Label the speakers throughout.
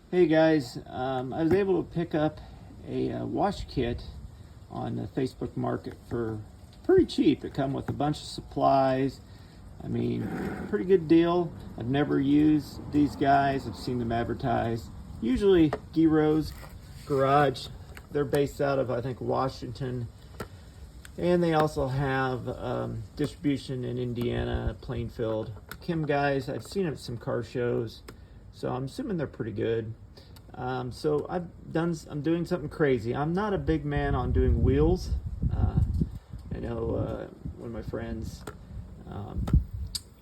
Speaker 1: Hey guys, I was able to pick up a wash kit on the Facebook Market for pretty cheap. It come with a bunch of supplies. I mean, pretty good deal. I've never used these guys. I've seen them advertised. Usually Griots Garage. They're based out of, I think, Washington. And they also have distribution in Indiana, Plainfield. Kim guys, I've seen them at some car shows. So I'm assuming they're pretty good. So I'm doing something crazy. I'm not a big man on doing wheels. I know one of my friends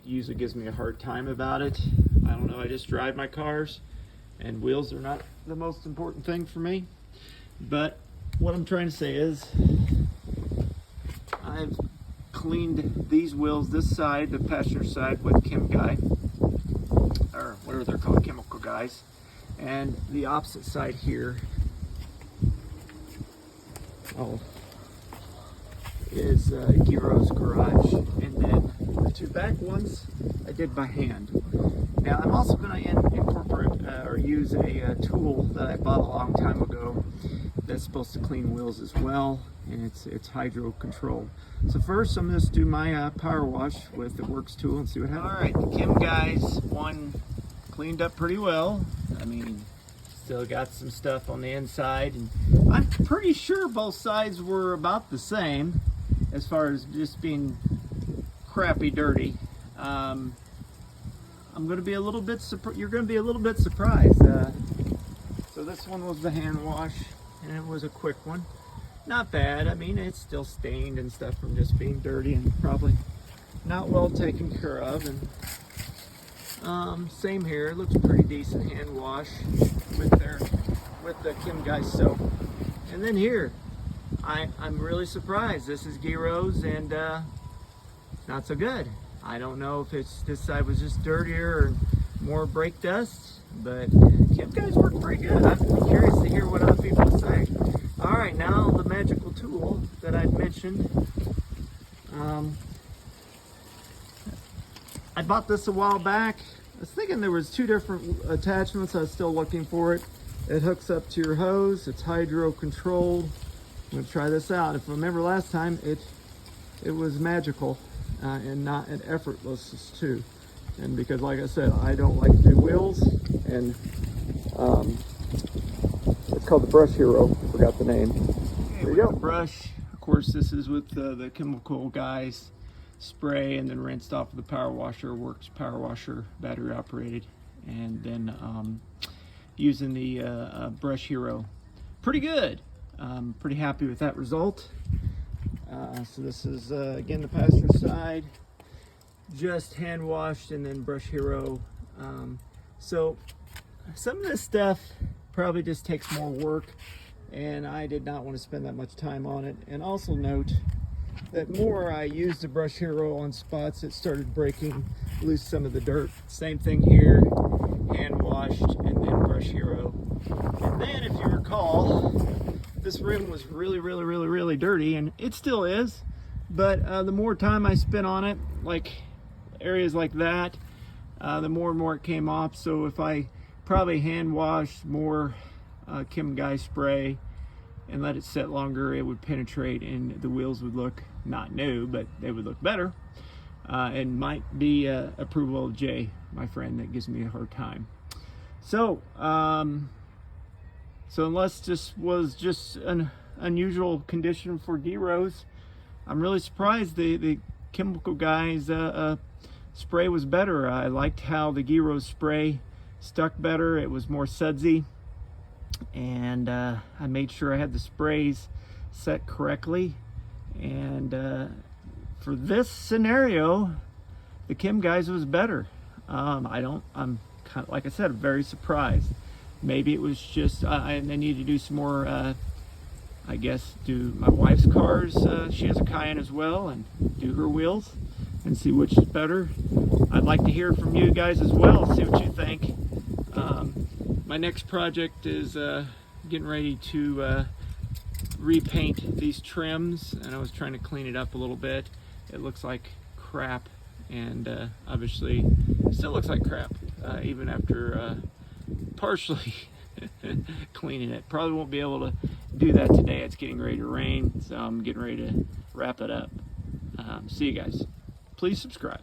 Speaker 1: usually gives me a hard time about it. I don't know, I just drive my cars and wheels are not the most important thing for me. But what I'm trying to say is I've cleaned these wheels, this side, the passenger side, with Kim Guy, or whatever they're called, chemical guys, and the opposite side here is Griots Garage, and then the two back ones I did by hand. Now I'm also going to incorporate or use a tool that I bought a long time ago that's supposed to clean wheels as well, and it's hydro controlled. So first I'm going to do my power wash with the Works tool and see what happens. Alright, the Kim guys one cleaned up pretty well. I mean, still got some stuff on the inside, and I'm pretty sure both sides were about the same as far as just being crappy dirty. I'm going to be a little bit you're going to be a little bit surprised. So this one was the hand wash, and it was a quick one. Not bad. I mean, it's still stained and stuff from just being dirty and probably not well taken care of. And same here. It looks pretty decent hand wash with the Kim Guy soap. And then here, I'm really surprised. This is Griots, and not so good. I don't know if it's this side was just dirtier or more brake dust, but Kim Guys work pretty good. I'm curious to hear what other people say. All right, now the magical tool that I'd mentioned. I bought this a while back. I was thinking there was two different attachments. I was still looking for it. It hooks up to your hose. It's hydro controlled. I'm gonna try this out. If I remember last time, it was magical and not an effortless too. And because, like I said, I don't like to do wheels, and it's called the Brush Hero. Forgot the name. There you go. The brush. Of course, this is with the chemical guys spray, and then rinsed off with the power washer. Works power washer, battery operated, and then using the Brush Hero. Pretty good. Pretty happy with that result. So this is again the passenger side, just hand washed, and then Brush Hero. So some of this stuff probably just takes more work, and I did not want to spend that much time on it. And also note that more I used the Brush Hero on spots, it started breaking loose some of the dirt. Same thing here, hand washed and then Brush Hero. And then, if you recall, this rim was really dirty, and it still is, but the more time I spent on it, like areas like that, the more and more it came off. So if I probably hand washed more Kim Guy spray and let it set longer, it would penetrate and the wheels would look not new, but they would look better. And might be approval of Jay, my friend that gives me a hard time. So unless this was just an unusual condition for Griots, I'm really surprised the chemical guys spray was better. I liked how the Griots spray stuck better. It was more sudsy, and I made sure I had the sprays set correctly. And for this scenario, the Kim Guys was better. I'm kind of, like I said, very surprised. Maybe it was just I need to do some more, I guess, do my wife's cars. She has a Cayenne as well, and do her wheels and see which is better. I'd like to hear from you guys as well, see what you think. My next project is getting ready to repaint these trims, and I was trying to clean it up a little bit. It looks like crap, and obviously still looks like crap even after partially cleaning it. Probably won't be able to do that today. It's getting ready to rain, so I'm getting ready to wrap it up. See you guys. Please subscribe.